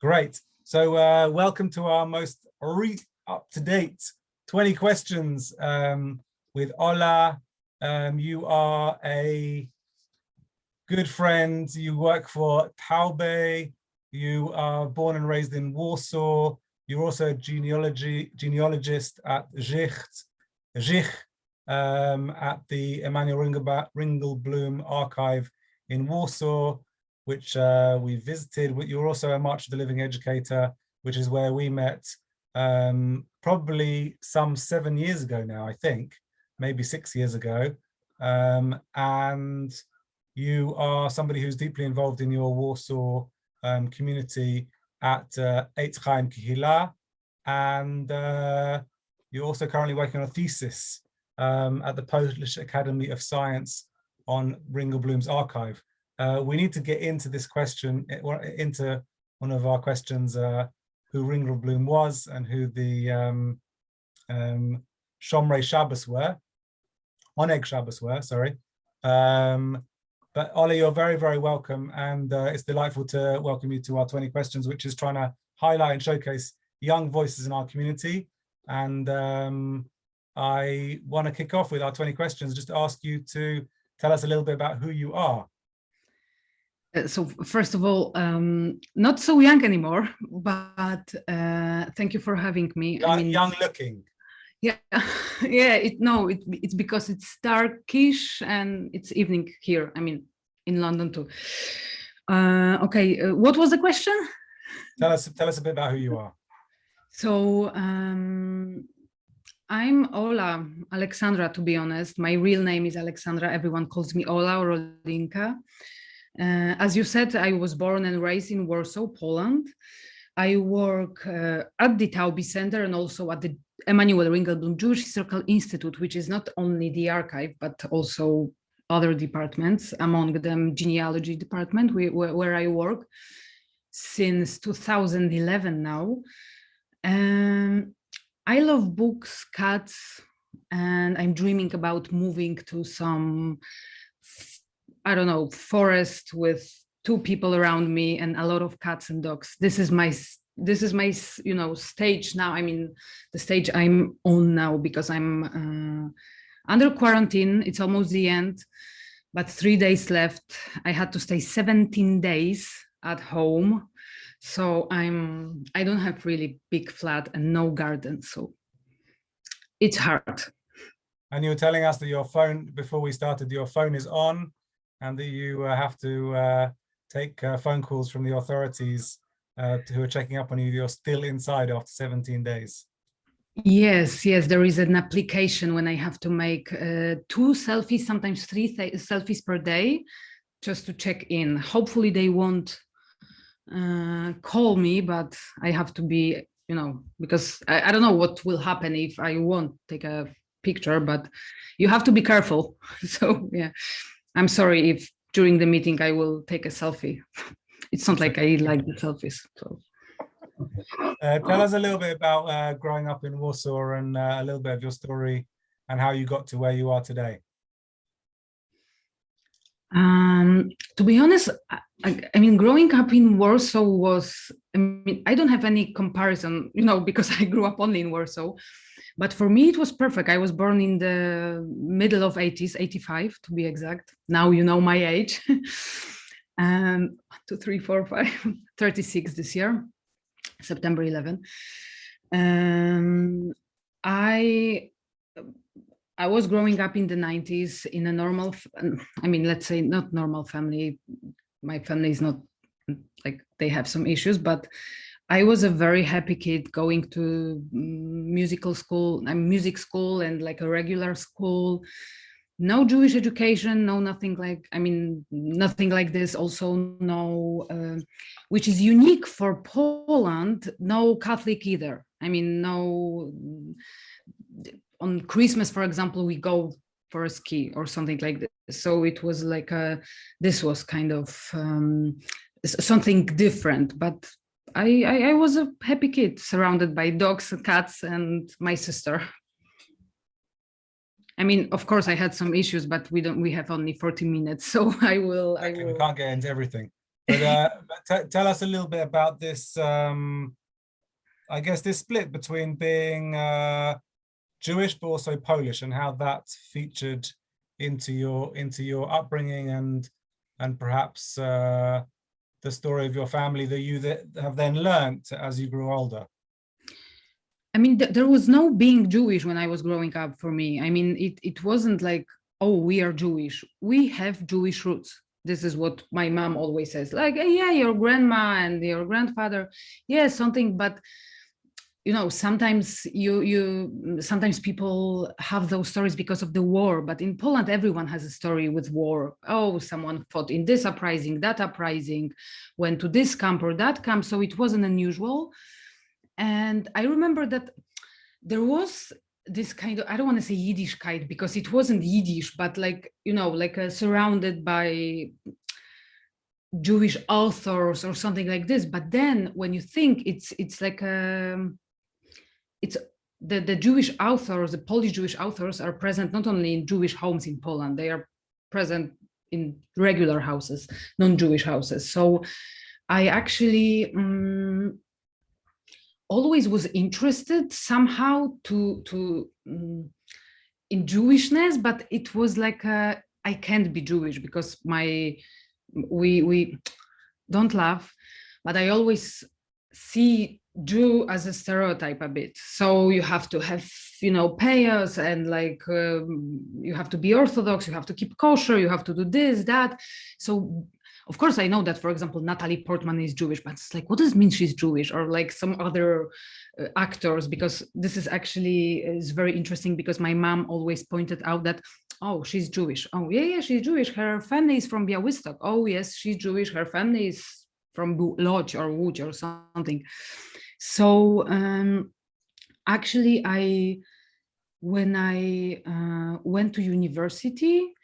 Great. So welcome to our most up-to-date 20 questions with Ola. You are a good friend. You work for Taube. You are born and raised in Warsaw. You're also a genealogist at at the Emanuel Ringelblum archive in Warsaw, which we visited. You're also a March of the Living Educator, which is where we met probably some 7 years ago now, I think, maybe 6 years ago. And you are somebody who's deeply involved in your Warsaw community at Ec Chaim Kehilla, and you're also currently working on a thesis at the Polish Academy of Science on Ringelblum's archive. We need to get into this question, into one of our questions, who Ringelblum was and who the Shomrei Shabbos were, Oneg Shabbos were, sorry. But Ola, you're very, very welcome, and it's delightful to welcome you to our 20 questions, which is trying to highlight and showcase young voices in our community. And I want to kick off with our 20 questions, just to ask you to tell us a little bit about who you are. So first of all, not so young anymore, but thank you for having me. Young looking. Yeah, yeah. It's because it's darkish and it's evening here. I mean, in London too. Okay, what was the question? Tell us a bit about who you are. So I'm Ola, Aleksandra, to be honest. My real name is Aleksandra. Everyone calls me Ola or Olinka. As you said, I was born and raised in Warsaw, Poland. I work at the Taube Centre and also at the Emanuel Ringelblum Jewish Historical Institute, which is not only the archive, but also other departments, among them genealogy department, where I work since 2011 now. I love books, cats, and I'm dreaming about moving to some, I don't know, forest with 2 people around me and a lot of cats and dogs. This is my stage now. I mean, the stage I'm on now, because I'm under quarantine. It's almost the end, but 3 days left. I had to stay 17 days at home. So I don't have really big flat and no garden. So it's hard. And you were telling us that your phone, before we started, your phone is on and that you have to take phone calls from the authorities who are checking up on you. You're still inside after 17 days. Yes, there is an application when I have to make 2 selfies, sometimes 3 selfies per day, just to check in. Hopefully they won't call me, but I have to be, because I don't know what will happen if I won't take a picture, but you have to be careful. So yeah, I'm sorry if during the meeting I will take a selfie. It's not like I like the selfies. So. Tell us a little bit about growing up in Warsaw and a little bit of your story and how you got to where you are today. To be honest, I mean, growing up in Warsaw was, I don't have any comparison, because I grew up only in Warsaw. But for me, it was perfect. I was born in the middle of 80s, 85 to be exact. Now you know my age. 1, 2, 3, 4, 5, 36 this year, September 11. I was growing up in the 90s in a normal, let's say not normal family. My family is not like, they have some issues, but I was a very happy kid going to music school and like a regular school. No Jewish education, no nothing like this. Also no, which is unique for Poland, no Catholic either. No, on Christmas, for example, we go for a ski or something like this. So it was like this was kind of something different, but I was a happy kid surrounded by dogs and cats and my sister. Of course I had some issues, but we have only 40 minutes, so I will. We can't get into everything. But tell us a little bit about this, I guess, this split between being Jewish but also Polish, and how that featured into your upbringing and perhaps the story of your family that you have then learnt as you grew older. I mean, there was no being Jewish when I was growing up for me. I mean, it wasn't like, oh, we are Jewish. We have Jewish roots. This is what my mom always says, like, yeah, your grandma and your grandfather, yeah, something, but you know, sometimes sometimes people have those stories because of the war, but in Poland, everyone has a story with war. Oh, someone fought in this uprising, that uprising, went to this camp or that camp. So it wasn't unusual. And I remember that there was this kind of, I don't want to say Yiddishkeit because it wasn't Yiddish, but like, you know, like surrounded by Jewish authors or something like this. But then when you think it's like it's the Jewish authors, the Polish Jewish authors are present not only in Jewish homes in Poland, they are present in regular houses, non-Jewish houses. So I actually always was interested somehow in Jewishness, but it was like I can't be Jewish because we don't laugh, but I always see Jew as a stereotype a bit. So you have to have, you know, payas and like you have to be Orthodox, you have to keep kosher, you have to do this, that. So of course I know that, for example, Natalie Portman is Jewish, but it's like, what does it mean she's Jewish? Or like some other actors, because this is very interesting because my mom always pointed out that, oh, she's Jewish. Oh, yeah, she's Jewish. Her family is from Białystok. Oh, yes, she's Jewish. Her family is from Lodz or Łódź or something. So actually, when I went to university,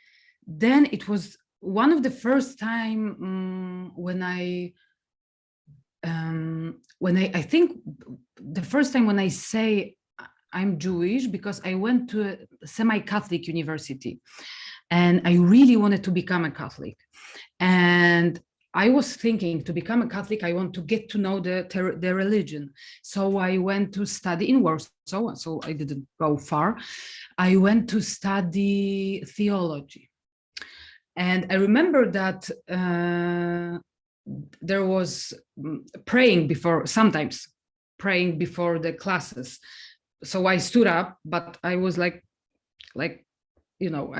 then it was one of the first time when I think the first time when I say I'm Jewish, because I went to a semi-Catholic university and I really wanted to become a Catholic. And I was thinking to become a Catholic, I want to get to know the religion. So I went to study in Warsaw, so I didn't go far. I went to study theology. And I remember that there was sometimes praying before the classes. So I stood up, but I was like, you know,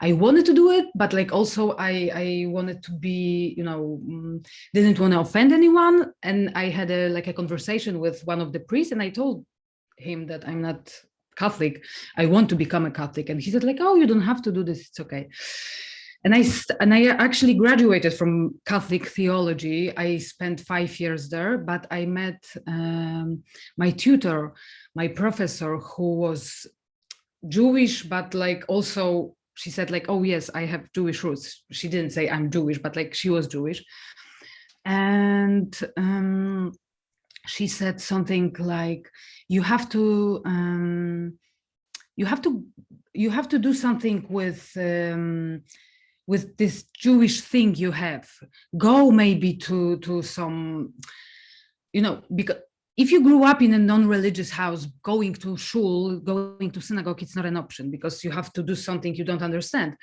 I wanted to do it, but like also I wanted to be, you know, didn't want to offend anyone. And I had a conversation with one of the priests, and I told him that I'm not Catholic. I want to become a Catholic. And he said like, oh, you don't have to do this. It's okay. And I actually graduated from Catholic theology. I spent 5 years there, but I met my tutor, my professor, who was Jewish, but like also she said like, oh yes, I have Jewish roots. She didn't say I'm Jewish, but like she was Jewish. And she said something like, you have to do something with this Jewish thing you have. Go maybe to some, you know, because if you grew up in a non-religious house, going to shul, going to synagogue, it's not an option because you have to do something you don't understand.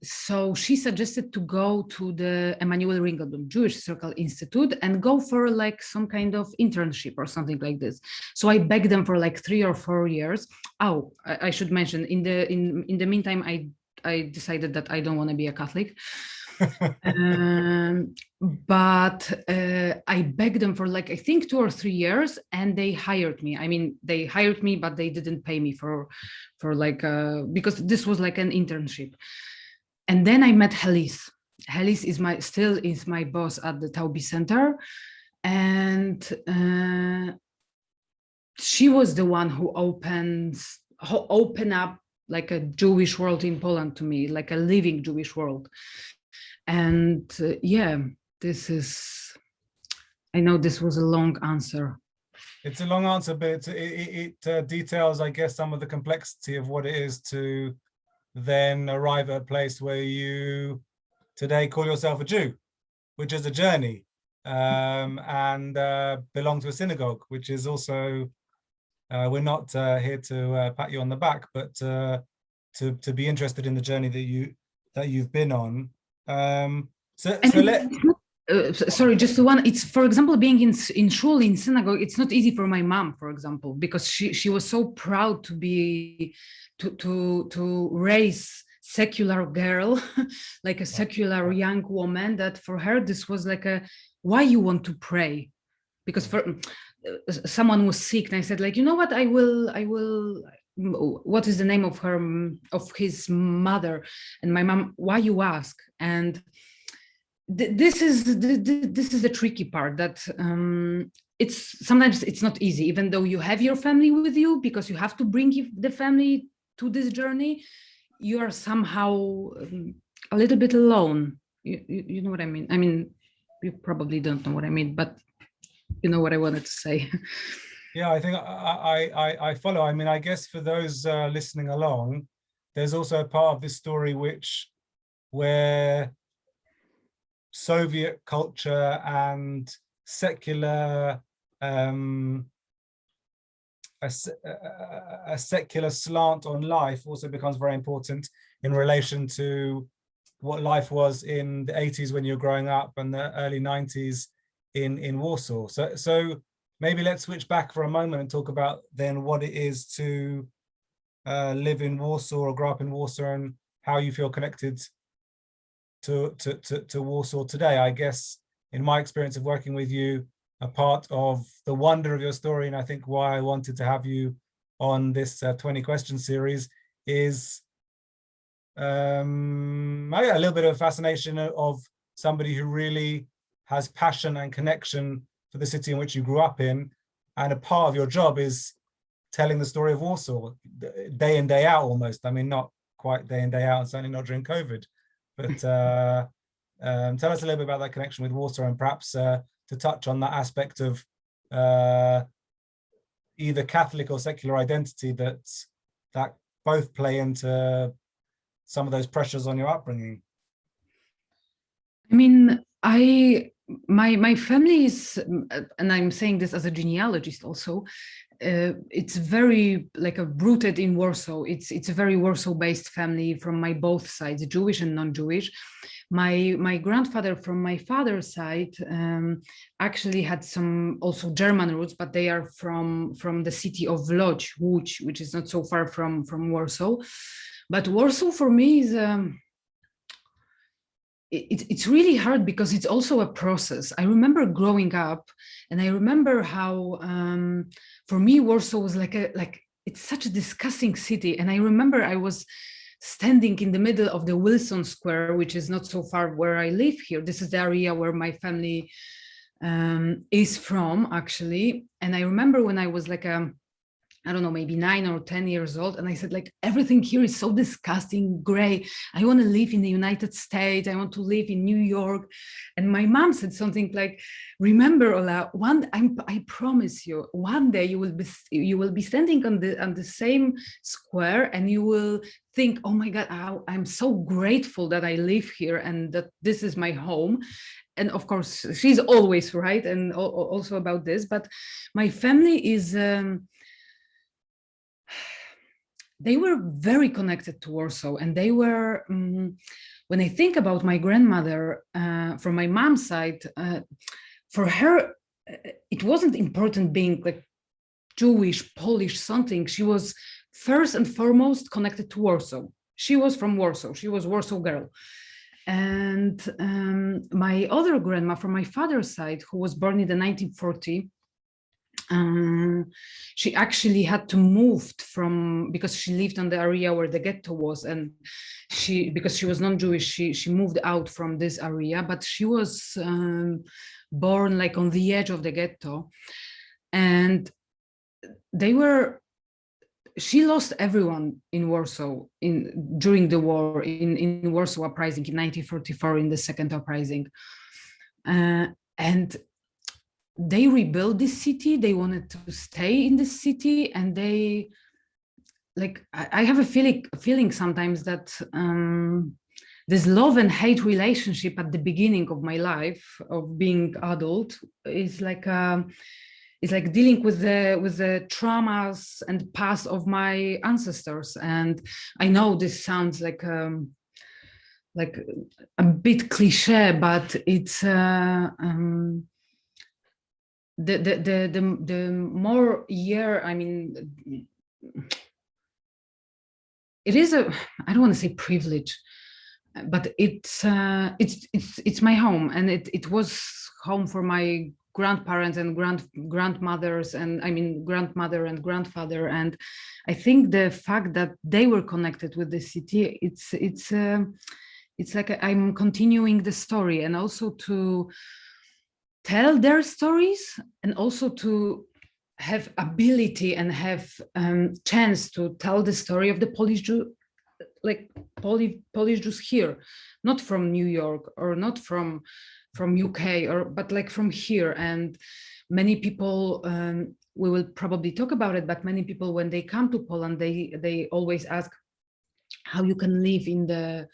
So she suggested to go to the Emanuel Ringelblum Jewish Circle Institute and go for like some kind of internship or something like this. So I begged them for like 3 or 4 years. Oh, I should mention in the meantime, I decided that I don't want to be a Catholic. But I begged them for like, I think 2 or 3 years, and they hired me. I mean, they hired me, but they didn't pay me for like, because this was like an internship. And then I met Helis. Helis still is my boss at the Taube Centre. And she was the one who opened up like a Jewish world in Poland to me, like a living Jewish world. And yeah, I know this was a long answer. It's a long answer, but it details, I guess, some of the complexity of what it is to then arrive at a place where you today call yourself a Jew, which is a journey, and belong to a synagogue, which is also, we're not here to pat you on the back, but to be interested in the journey that you've been on. Sorry, just one. It's, for example, being in shul, in synagogue. It's not easy for my mom, for example, because she was so proud to be to raise secular girl, like a secular young woman, that for her this was like a, why you want to pray? Because for someone was sick, and I said, like, you know what, I will. What is the name of his mother? And my mom, why you ask? And this is the tricky part, that it's sometimes it's not easy, even though you have your family with you, because you have to bring the family to this journey. You are somehow a little bit alone. You know what I mean? I mean, you probably don't know what I mean, but you know what I wanted to say. Yeah, I think I follow. I mean, I guess for those listening along, there's also a part of this story where Soviet culture and secular a secular slant on life also becomes very important in relation to what life was in the 80s when you're growing up, and the early 90s in Warsaw. So maybe let's switch back for a moment and talk about then what it is to live in Warsaw or grow up in Warsaw, and how you feel connected to Warsaw today. I guess in my experience of working with you, a part of the wonder of your story, and I think why I wanted to have you on this 20 question series, is a little bit of fascination of somebody who really has passion and connection for the city in which you grew up in, and a part of your job is telling the story of Warsaw day in, day out almost. I mean, not quite day in, day out, and certainly not during COVID, but tell us a little bit about that connection with Warsaw, and perhaps to touch on that aspect of either Catholic or secular identity that both play into some of those pressures on your upbringing. I mean, my family is, and I'm saying this as a genealogist also, it's very like rooted in Warsaw. It's a very Warsaw-based family from my both sides, Jewish and non-Jewish. My grandfather from my father's side actually had some also German roots, but they are from the city of Lodz, which is not so far from Warsaw. But Warsaw for me is it's really hard, because it's also a process. I remember growing up, and I remember how for me Warsaw was like it's such a disgusting city. And I remember I was standing in the middle of the Wilson Square, which is not so far where I live here. This is the area where my family is from, actually. And I remember when I was like I don't know, maybe 9 or 10 years old. And I said, like, everything here is so disgusting, gray. I want to live in the United States. I want to live in New York. And my mom said something like, remember, Ola, I promise you, one day you will be standing on the same square, and you will think, oh my God, I'm so grateful that I live here and that this is my home. And of course, she's always right, and also about this. But my family is... they were very connected to Warsaw, and they were, when I think about my grandmother from my mom's side, for her, it wasn't important being like Jewish, Polish, something. She was first and foremost connected to Warsaw. She was from Warsaw. She was Warsaw girl. And my other grandma from my father's side, who was born in the 1940, she actually had to move because she lived in the area where the ghetto was, and because she was non-Jewish, she moved out from this area, but she was born like on the edge of the ghetto. And she lost everyone in Warsaw during the war, in Warsaw Uprising in 1944, in the second uprising. And they rebuilt this city. They wanted to stay in this city, and they, like, I have a feeling sometimes that this love and hate relationship at the beginning of my life of being adult is like it's like dealing with the traumas and past of my ancestors. And I know this sounds like a bit cliche, but it's the more year, I mean, it is a, I don't want to say privilege, but it's my home, and it was home for my grandparents and grandmothers, and I mean grandmother and grandfather. And I think the fact that they were connected with the city, it's like I'm continuing the story, and also to tell their stories, and also to have ability and have chance to tell the story of the Polish Jew, like Polish Jews here, not from New York or not from UK, but like from here. And many people, we will probably talk about it, but many people, when they come to Poland, they always ask how you can live in the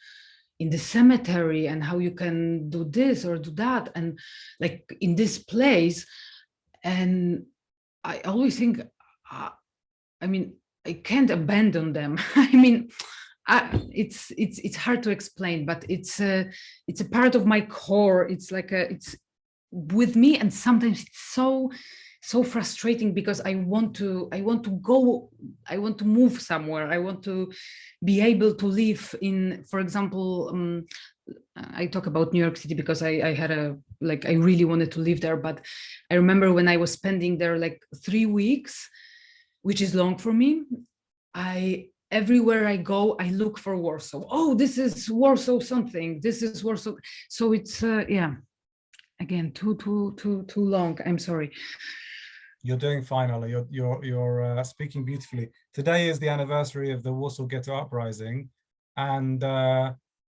cemetery, and how you can do this or do that, and like in this place. And I always think, I mean, I can't abandon them. I mean, it's hard to explain, but it's a part of my core. It's like it's with me, and sometimes it's so frustrating, because I want to go, I want to move somewhere, I want to be able to live in, for example, I talk about New York City because I had I really wanted to live there. But I remember when I was spending there like 3 weeks, which is long for me, everywhere I go, I look for Warsaw. Oh, this is Warsaw something. This is Warsaw. So it's yeah. Again, too long. I'm sorry. You're doing fine, Ola. You're speaking beautifully. Today is the anniversary of the Warsaw Ghetto Uprising, and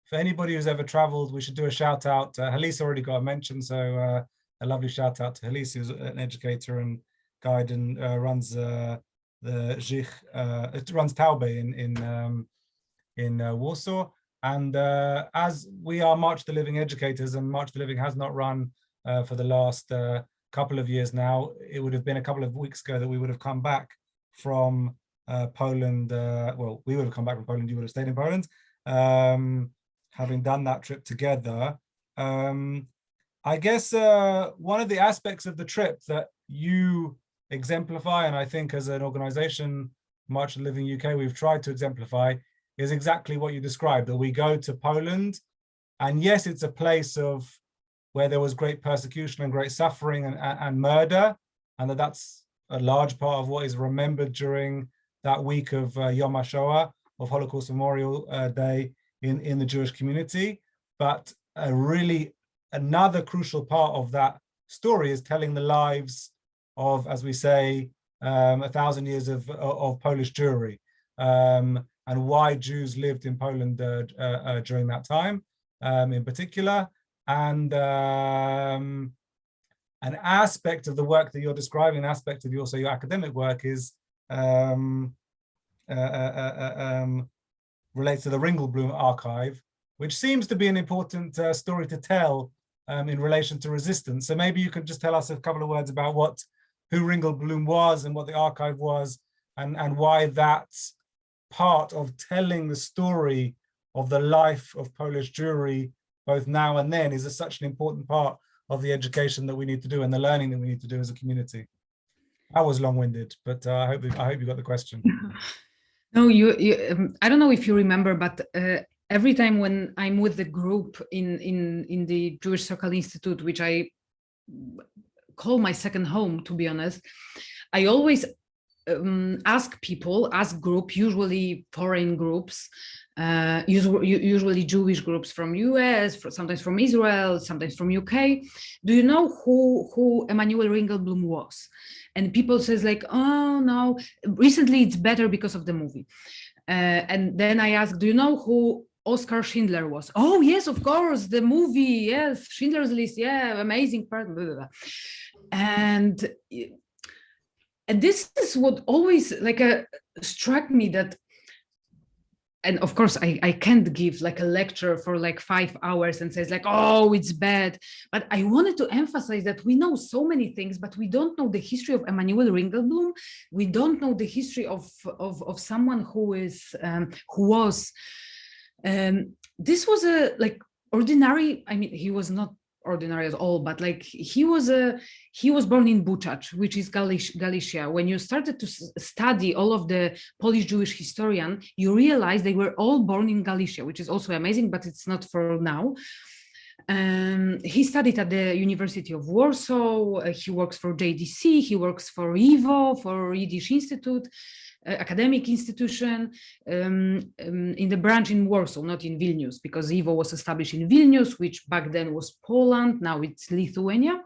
for anybody who's ever traveled, we should do a shout out. Halise already got a mention, so a lovely shout out to Halise, who's an educator and guide, and runs the it runs Taube in Warsaw. And as we are March the Living educators, and March the Living has not run for the last couple of years now, it would have been a couple of weeks ago that we would have come back from Poland. Well, we would have come back from Poland, you would have stayed in Poland, having done that trip together. I guess one of the aspects of the trip that you exemplify, and I think as an organization, March the Living UK, we've tried to exemplify, is exactly what you described, that we go to Poland, and yes, it's a place of where there was great persecution and great suffering and murder, and that's a large part of what is remembered during that week of Yom Hashoah, of Holocaust Memorial Day in the Jewish community. But really another crucial part of that story is telling the lives of, as we say, 1,000 years of Polish Jewry, and why Jews lived in Poland during that time in particular. And an aspect of the work that you're describing, an aspect of your academic work, is relates to the Ringelblum archive, which seems to be an important story to tell in relation to resistance. So maybe you could just tell us a couple of words about who Ringelblum was and what the archive was, and why that's part of telling the story of the life of Polish Jewry, both now and then, is such an important part of the education that we need to do and the learning that we need to do as a community. I was long-winded, but I hope you got the question. No, I don't know if you remember, but every time when I'm with the group in the Jewish Circle Institute, which I call my second home, to be honest, I always ask group, usually foreign groups, usually Jewish groups from US, sometimes from Israel, sometimes from UK. Do you know who Emanuel Ringelblum was? And people says like, oh no, recently it's better because of the movie. And then I ask, do you know who Oskar Schindler was? Oh yes, of course, the movie, yes, Schindler's List, yeah, amazing part, blah, blah, blah. And this is what always struck me, that and of course I can't give like a lecture for like 5 hours and says like, oh, it's bad. But I wanted to emphasize that we know so many things, but we don't know the history of Emanuel Ringelblum. We don't know the history of someone who was this was a like ordinary, I mean, he was not ordinary at all, but like he was born in Buchach, which is Galicia. When you started to study all of the Polish Jewish historian, you realize they were all born in Galicia, which is also amazing, but it's not for now. He studied at the University of Warsaw. He works for JDC. He works for IWO, for Yiddish Institute, academic institution, in the branch in Warsaw, not in Vilnius, because IWO was established in Vilnius, which back then was Poland. Now it's Lithuania.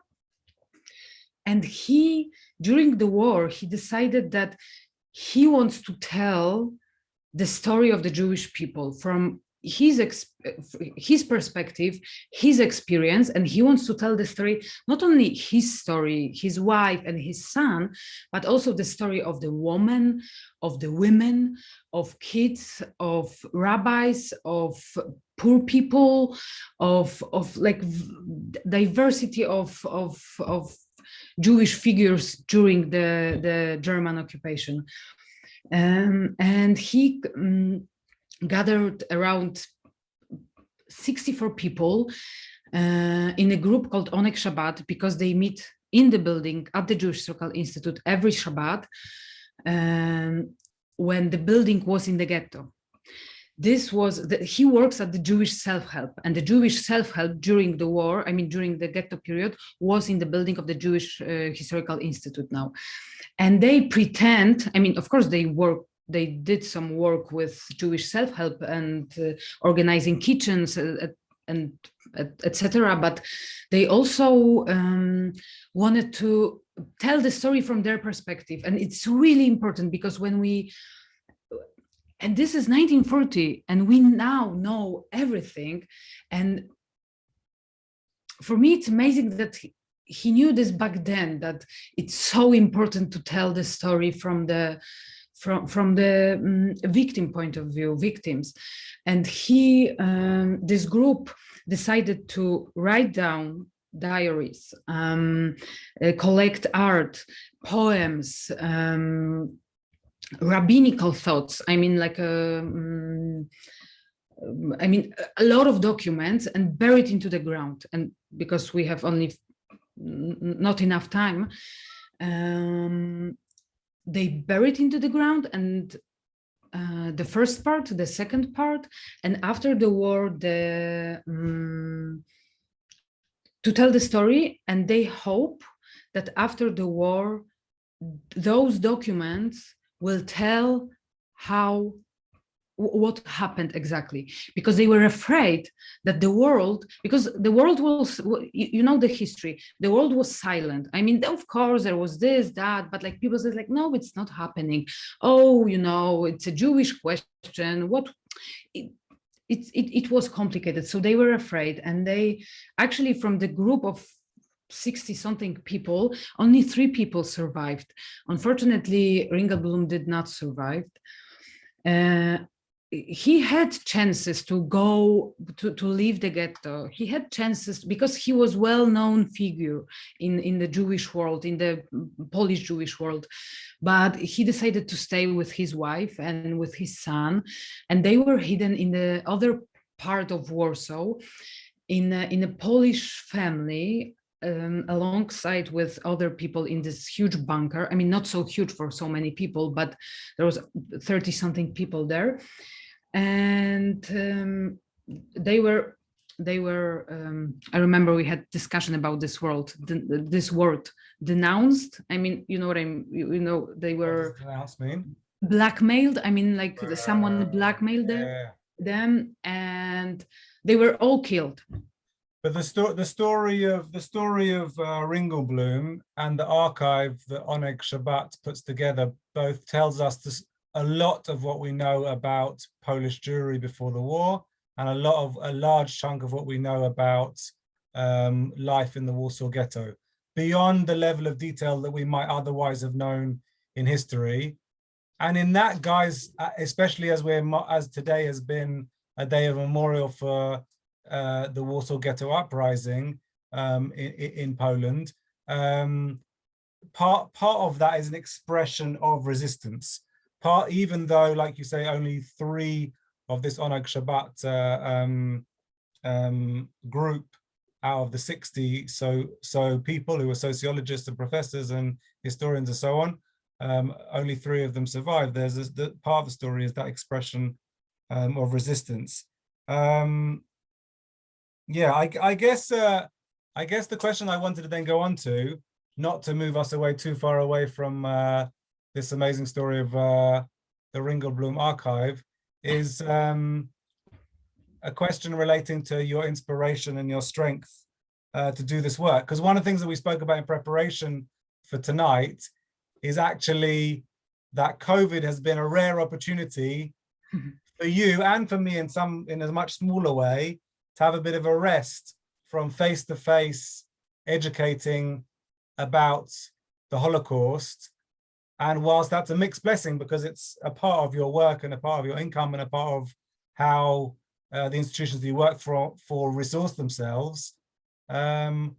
And he, during the war, he decided that he wants to tell the story of the Jewish people from his perspective, his experience, and he wants to tell the story, not only his story, his wife and his son, but also the story of the woman, of the women, of kids, of rabbis, of poor people, of like diversity of Jewish figures during the German occupation. And he gathered around 64 people in a group called Onek Shabbat, because they meet in the building at the Jewish Circle Institute every Shabbat, when the building was in the ghetto. This was, he works at the Jewish self-help, and the Jewish self-help during the war, I mean, during the ghetto period, was in the building of the Jewish Historical Institute now. And they pretend, I mean, of course they did some work with Jewish self-help and organizing kitchens and etc. But they also wanted to tell the story from their perspective. And it's really important, because when and this is 1940, and we now know everything. And for me, it's amazing that he knew this back then, that it's so important to tell the story from the victim point of view, victims. And this group decided to write down diaries, collect art, poems, rabbinical thoughts. I mean, like a lot of documents, and buried into the ground. And because we have only not enough time, they buried into the ground, and the first part, the second part, and after the war, to tell the story. And they hope that after the war, those documents will tell what happened exactly, because they were afraid that the world, because the world was, you know, the history, the world was silent. I mean, of course there was this, that, but like people said like, no, it's not happening. Oh, you know, it's a Jewish question. It was complicated. So they were afraid. And they actually, from the group of 60 something people, only 3 people survived. Unfortunately, Ringelblum did not survive. He had chances to go to leave the ghetto. He had chances because he was a well-known figure in the Jewish world, in the Polish Jewish world. But he decided to stay with his wife and with his son, and they were hidden in the other part of Warsaw, in a Polish family, alongside with other people in this huge bunker. I mean, not so huge for so many people, but there was 30 something people there. And they were I remember we had discussion about this word denounced. I mean, you know what they were blackmailed. I mean, like someone blackmailed them, and they were all killed. But the story of Ringelblum and the archive that Onek Shabbat puts together both tells us this, a lot of what we know about Polish Jewry before the war, and a large chunk of what we know about life in the Warsaw Ghetto, beyond the level of detail that we might otherwise have known in history. And in that, guys, especially as today has been a day of memorial for the Warsaw Ghetto Uprising in Poland, part of that is an expression of resistance. Even though, like you say, only 3 of this Oneg Shabbat group out of the 60 so people who are sociologists and professors and historians and so on, only 3 of them survived. There's the part of the story is that expression of resistance. Yeah, I guess the question I wanted to then go on to, not to move us away too far away from this amazing story of the Ringelblum archive, is a question relating to your inspiration and your strength to do this work. Because one of the things that we spoke about in preparation for tonight is actually that COVID has been a rare opportunity for you and for me in a much smaller way to have a bit of a rest from face-to-face educating about the Holocaust. And whilst that's a mixed blessing because it's a part of your work and a part of your income and a part of how the institutions that you work for resource themselves, I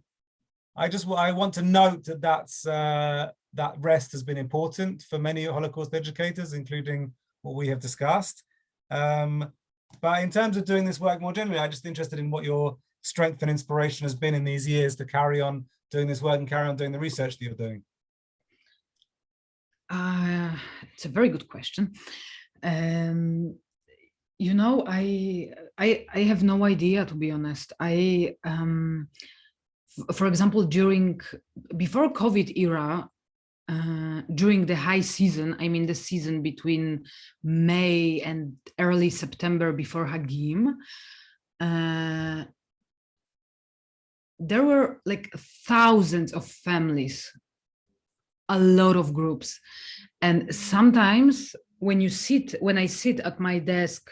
want to note that that rest has been important for many Holocaust educators, including what we have discussed. But in terms of doing this work more generally, I'm just interested in what your strength and inspiration has been in these years to carry on doing this work and carry on doing the research that you're doing. It's a very good question. You know, I have no idea, to be honest. For example, before COVID era, during the high season, I mean the season between May and early September before Hagim, there were like thousands of families, a lot of groups. And sometimes when I sit at my desk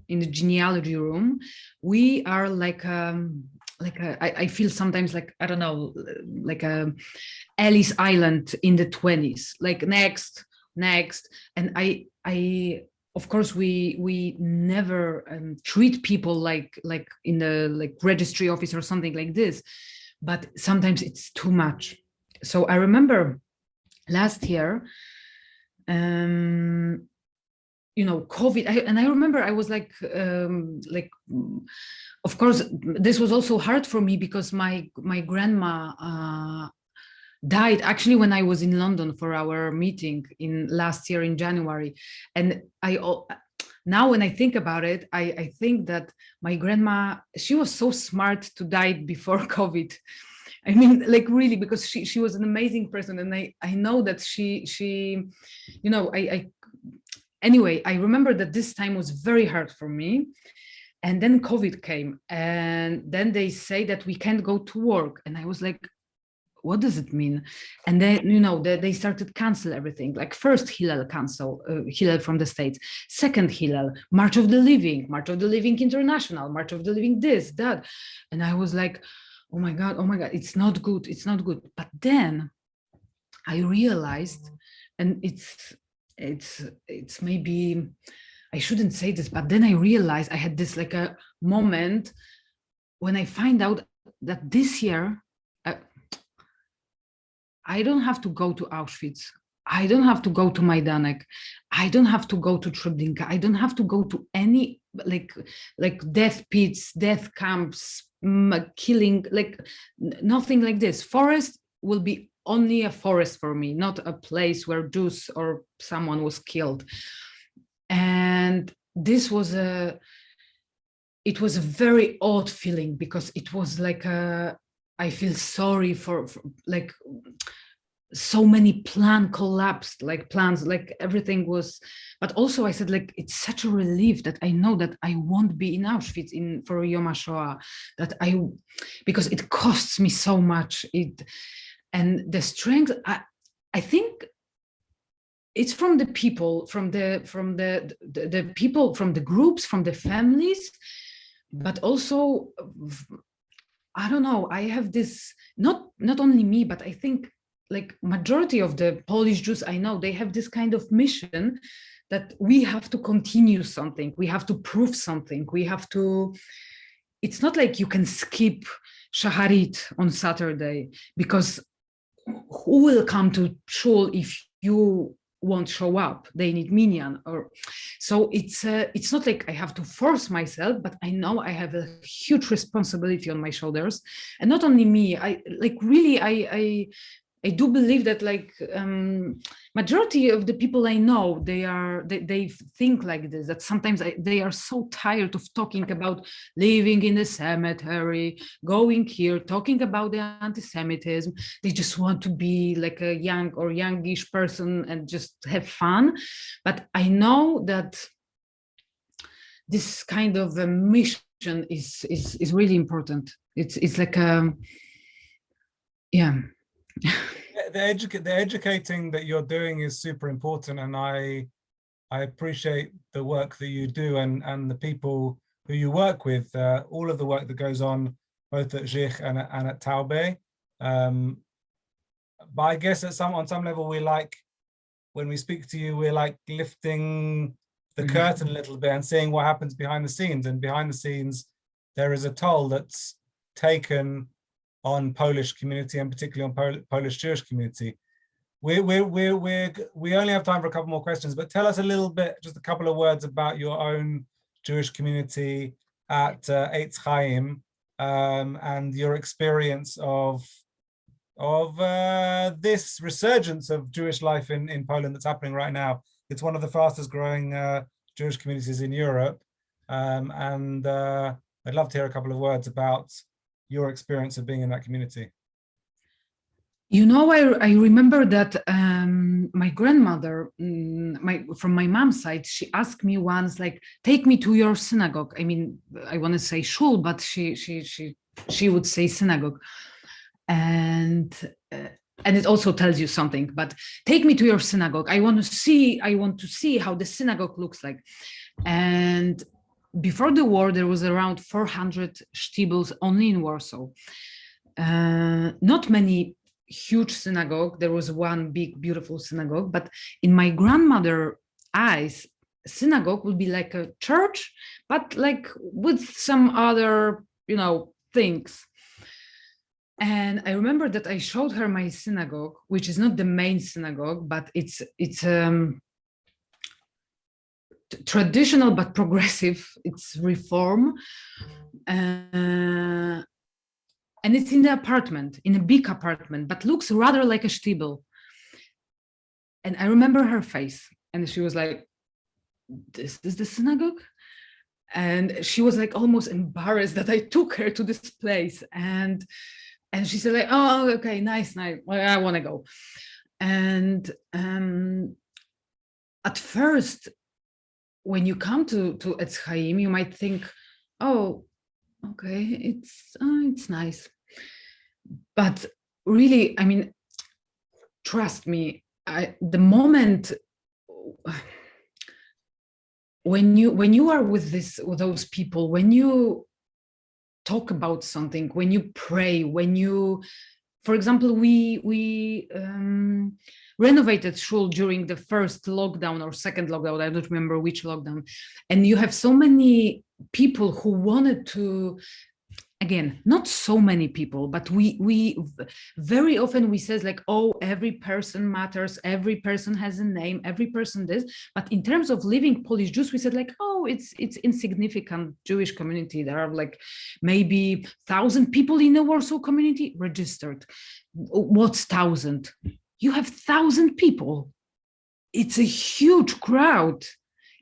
in the genealogy room, we are I feel sometimes like, I don't know, like a Ellis Island in the 20s, like next. And I of course, we never treat people like in the registry office or something like this, but sometimes it's too much. So I remember last year, you know, COVID, I remember I was like, of course, this was also hard for me because my grandma died actually when I was in London for our meeting last year in January. And now when I think about it, I think that my grandma, she was so smart to die before COVID. I mean, like really, because she was an amazing person. And I know that she you know, anyway, I remember that this time was very hard for me. And then COVID came, and then they say that we can't go to work. And I was like, what does it mean? And then, you know, they started cancel everything. Like first Hillel cancel, Hillel from the States. Second Hillel, March of the Living International, March of the Living this, that. And I was like, oh my God, it's not good. But then I realized, and it's maybe, I shouldn't say this, but then I realized I had this like a moment when I find out that this year, I don't have to go to Auschwitz. I don't have to go to Majdanek. I don't have to go to Treblinka. I don't have to go to any like death pits, death camps, killing, like nothing like this. Forest will be only a forest for me, not a place where Jews or someone was killed. And this was it was a very odd feeling because it was like I feel sorry for like so many plans collapsed, like plans, like everything was, but also I said like, it's such a relief that I know that I won't be in Auschwitz for Yom Hashoah, because it costs me so much. And the strength, I think it's from the people, from the people, from the groups, from the families, but also, I don't know, I have this, not only me, but I think like majority of the Polish Jews I know, they have this kind of mission that we have to continue something, we have to prove something, we have to, it's not like you can skip Shaharit on Saturday, because who will come to shul if you won't show up? They need minyan. Or so it's not like I have to force myself, but I know I have a huge responsibility on my shoulders. And not only me, I like really I do believe that like majority of the people I know, they think like this, that sometimes they are so tired of talking about living in the cemetery, going here, talking about the anti-Semitism. They just want to be like a young or youngish person and just have fun. But I know that this kind of a mission is really important. It's like a, yeah. The educating that you're doing is super important, and I appreciate the work that you do and the people who you work with, all of the work that goes on both at Zich and at Taube. But I guess on some level, we like, when we speak to you, we're like lifting the curtain a little bit and seeing what happens behind the scenes. And behind the scenes, there is a toll that's taken on Polish community, and particularly on Polish Jewish community. We only have time for a couple more questions, but tell us a little bit, just a couple of words about your own Jewish community at Ec Chaim, and your experience of this resurgence of Jewish life in Poland that's happening right now. It's one of the fastest growing Jewish communities in Europe, and I'd love to hear a couple of words about your experience of being in that community. You know, I remember that my grandmother, from my mom's side, she asked me once, like, take me to your synagogue. I mean, I want to say shul, but she would say synagogue, and it also tells you something. But take me to your synagogue. I want to see how the synagogue looks like. And before the war, there was around 400 shtibels only in Warsaw. Not many huge synagogue. There was one big, beautiful synagogue. But in my grandmother's eyes, synagogue would be like a church, but like with some other, things. And I remember that I showed her my synagogue, which is not the main synagogue, but it's traditional but progressive. It's reform, and it's in the apartment, in a big apartment, but looks rather like a shtibel. And I remember her face, and she was like, "This is the synagogue," and she was like almost embarrassed that I took her to this place, and she said like, "Oh, okay, nice. Well, I want to go." And at first, when you come to Ec Chaim, you might think, oh, okay, it's nice. But really, I mean, trust me, the moment when you are with those people, when you talk about something, when you pray, for example, we renovated shul during the first lockdown or second lockdown, I don't remember which lockdown, and you have so many people who wanted to, again, not so many people, but we very often we says like, oh, every person matters, every person has a name, every person this, but in terms of living Polish Jews, we said like, oh, it's insignificant Jewish community. There are like maybe 1,000 people in the Warsaw community registered. What's 1,000? You have 1,000 people. It's a huge crowd.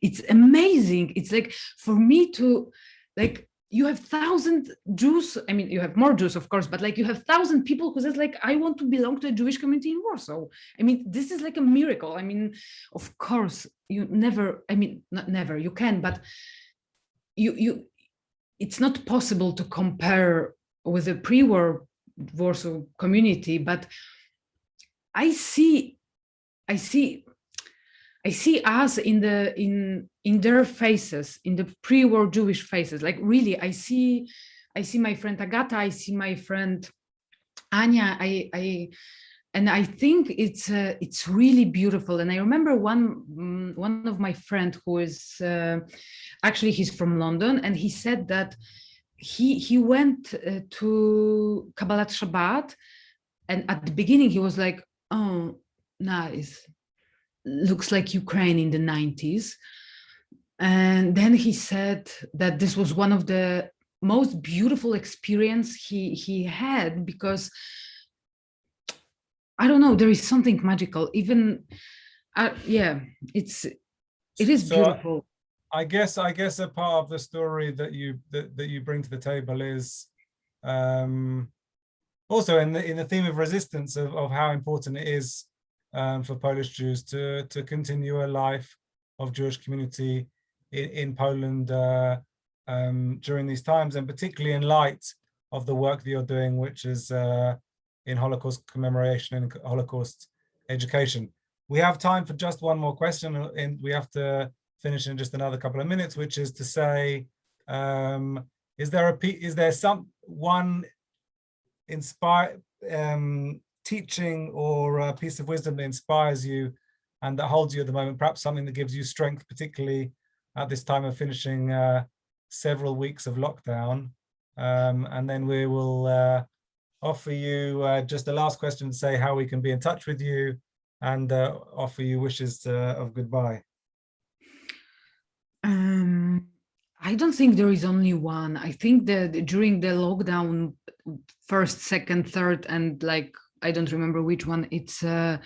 It's amazing. It's like, for me to like, you have 1,000 Jews. I mean, you have more Jews, of course, but like you have 1,000 people who says like, I want to belong to a Jewish community in Warsaw. I mean, this is like a miracle. I mean, of course, you never, I mean, not never, you can, but it's not possible to compare with the pre-war Warsaw community, but I see us in their faces, in the pre-war Jewish faces. Like really, I see my friend Agata, I see my friend Anya, and I think it's really beautiful. And I remember one of my friend who is actually, he's from London, and he said that he went to Kabbalat Shabbat, and at the beginning he was like, oh, nice, looks like Ukraine in the 90s. And then he said that this was one of the most beautiful experience he had, because I don't know, there is something magical. Even yeah, it is beautiful. I guess a part of the story that you bring to the table is also in the theme of resistance, of how important it is for Polish Jews to continue a life of Jewish community in Poland during these times, and particularly in light of the work that you're doing, which is in Holocaust commemoration and Holocaust education. We have time for just one more question, and we have to finish in just another couple of minutes, which is to say, is there one inspire teaching or a piece of wisdom that inspires you and that holds you at the moment, perhaps something that gives you strength, particularly at this time of finishing several weeks of lockdown? And then we will offer you just the last question to say how we can be in touch with you, and offer you wishes of goodbye. I don't think there is only one. I think that during the lockdown, first, second, third, and like, I don't remember which one, it's I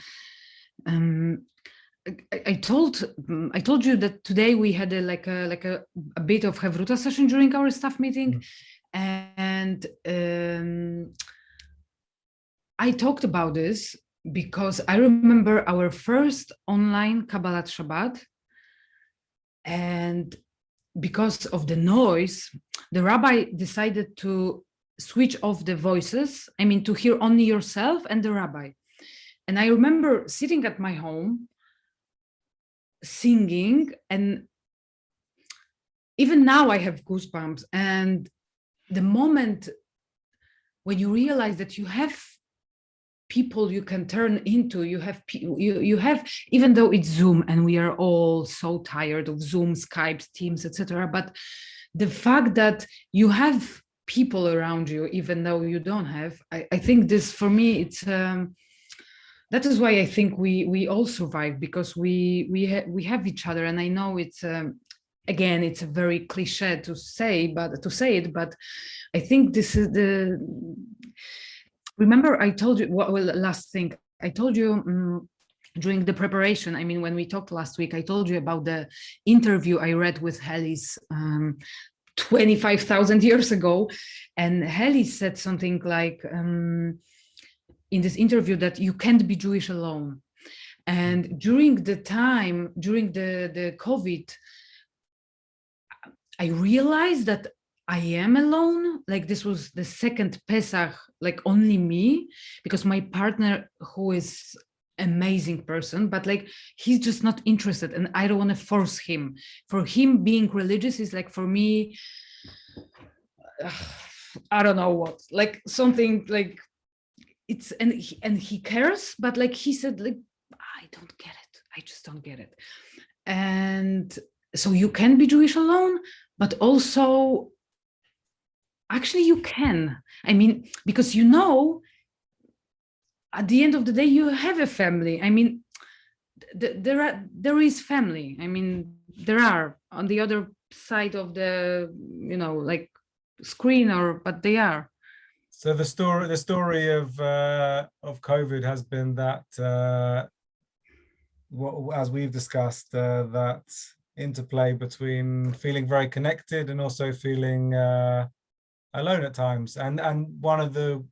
told you that today we had a bit of Hevruta session during our staff meeting, and I talked about this because I remember our first online Kabbalat Shabbat, and because of the noise, the rabbi decided to switch off the voices. I mean, to hear only yourself and the rabbi. And I remember sitting at my home, singing, and even now I have goosebumps. And the moment when you realize that you have people you can turn into, you have, even though it's Zoom and we are all so tired of Zoom, Skype, Teams, etc., but the fact that you have people around you, even though you don't have, I think this, for me, it's that is why I think we all survive, because we have each other. And I know it's again, it's a very cliche to say it, but I think this is the. Remember, I told you, well, last thing I told you during the preparation. I mean, when we talked last week, I told you about the interview I read with Hellis 25,000 years ago, and Hellis said something like in this interview that you can't be Jewish alone. And during the COVID, I realized that I am alone. Like, this was the second Pesach, like only me, because my partner, who is amazing person, but like, he's just not interested, and I don't want to force him. For him, being religious is like, for me, I don't know what, like something like it's, and he cares, but like he said, like, I don't get it. I just don't get it. And so you can be Jewish alone, but also, actually you can. I mean, because at the end of the day, you have a family. I mean, there is family. I mean, there are on the other side of the, like screen, but they are. So the story of COVID has been that, as we've discussed, that interplay between feeling very connected and also feeling alone at times. And one of the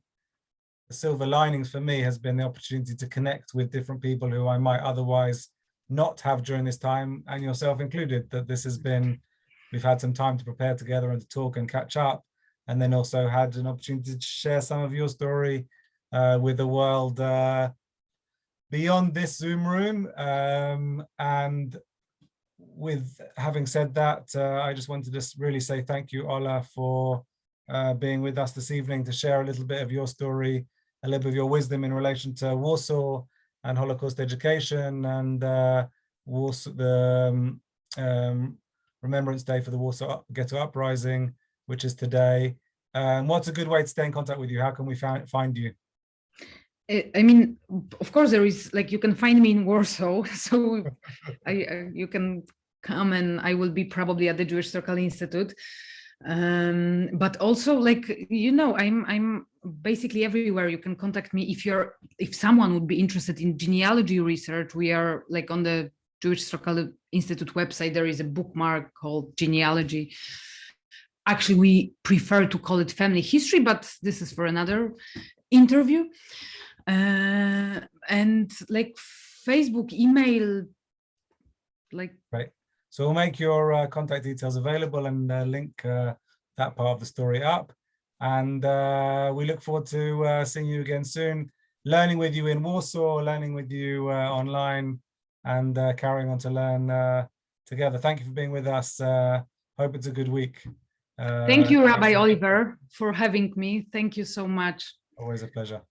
silver linings for me has been the opportunity to connect with different people who I might otherwise not have during this time, and yourself included, that this has been, we've had some time to prepare together and to talk and catch up, and then also had an opportunity to share some of your story with the world beyond this Zoom room. And with having said that, I just wanted to really say thank you, Ola, for being with us this evening to share a little bit of your story a little bit of your wisdom in relation to Warsaw and Holocaust education and Warsaw, the Remembrance Day for the Warsaw Ghetto Uprising, which is today. What's a good way to stay in contact with you? How can we find you? I mean, of course, there is, like, you can find me in Warsaw, so you can come, and I will be probably at the Jewish Circle Institute. But also, like, you know, I'm basically everywhere. You can contact me if someone would be interested in genealogy research. We are, like, on the Jewish Circle Institute website. There is a bookmark called Genealogy. Actually, we prefer to call it family history, but this is for another interview. And like Facebook, email, like. Right. So we'll make your contact details available and link that part of the story up. And we look forward to seeing you again soon, learning with you in Warsaw, learning with you online, and carrying on to learn together. Thank you for being with us. Hope it's a good week. Thank you, Rabbi Oliver, for having me. Thank you so much. Always a pleasure.